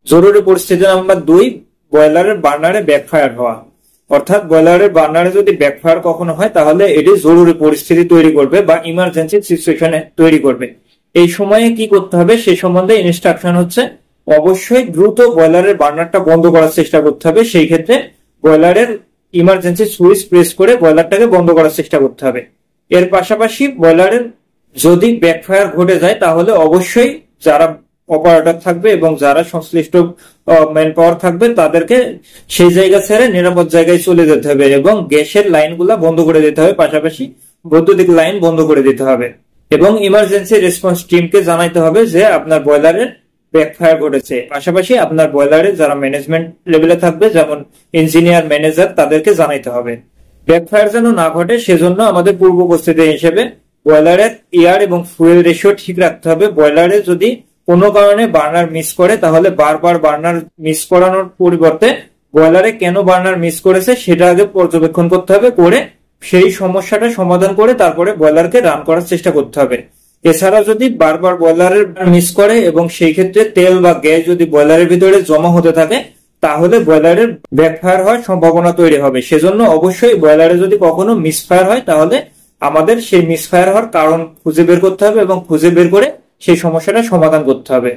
জরুরি পরিস্থিতি number 2, বয়লারের বার্নারে backfire হওয়া। অর্থাৎ বয়লারের বার্নারে যদি ব্যাকফায়ার কখনো হয় তাহলে এটি জরুরি পরিস্থিতি তৈরি করবে বা ইমার্জেন্সি সিচুয়েশনে তৈরি করবে। এই সময়ে কি করতে হবে সেই সম্বন্ধে ইনস্ট্রাকশন হচ্ছে, অবশ্যই দ্রুত বয়লারের বার্নারটা বন্ধ করার চেষ্টা করতে হবে। সেই ক্ষেত্রে বয়লারের ইমার্জেন্সি সুইচ প্রেস করে বয়লারটাকে বন্ধ করার চেষ্টা করতে হবে। এর পাশাপাশি বয়লারের যদি ব্যাকফায়ার ঘটে যায় তাহলে অবশ্যই যারা অপারেটর থাকবে এবং যারা সংশ্লিষ্ট ম্যান পাওয়ার থাকবে তাদেরকে সেই জায়গা ছেড়ে নিরাপদ জায়গায় চলে যেতে হবে এবং গ্যাসের লাইনগুলা বন্ধ করে দিতে হবে, পাশাপাশি বৈদ্যুতিক লাইন বন্ধ করে দিতে হবে এবং ইমার্জেন্সি রেসপন্স টিমকে জানাইতে হবে যে আপনার বয়লারের ব্যাকফায়ার ঘটেছে। পাশাপাশি আপনার বয়লারে যারা ম্যানেজমেন্ট লেভেলে থাকবে যেমন ইঞ্জিনিয়ার, ম্যানেজার, তাদেরকে জানাইতে হবে। ব্যাকফায়ার যেন না ঘটে সেজন্য আমাদের পূর্ব উপস্থিতি হিসেবে বয়লারের এয়ার এবং ফুয়েল রেশিও ঠিক রাখতে হবে। বয়লারে যদি কোনো কারণে বার্নার মিস করে তাহলে বারবার বার্নার মিস করানোর পরিবর্তে বয়লারে কেন বার্নার মিস করেছে সেটা আগে পর্যবেক্ষণ করতে হবে, করে সেই সমস্যাটা সমাধান করে তারপরে বয়লারকে রান করার চেষ্টা করতে হবে। এছাড়া যদি বারবার বয়লারের মিস করে এবং সেই ক্ষেত্রে তেল বা গ্যাস যদি বয়লারের ভিতরে জমা হতে থাকে তাহলে বয়লারের ব্যাকফায়ার হওয়ার সম্ভাবনা তৈরি হবে। সেজন্য অবশ্যই বয়লারে যদি কখনো মিসফায়ার হয় তাহলে আমাদের সেই মিসফায়ার হওয়ার কারণ খুঁজে বের করতে হবে এবং খুঁজে বের করে সেই সমস্যাটা সমাধান করতে হবে।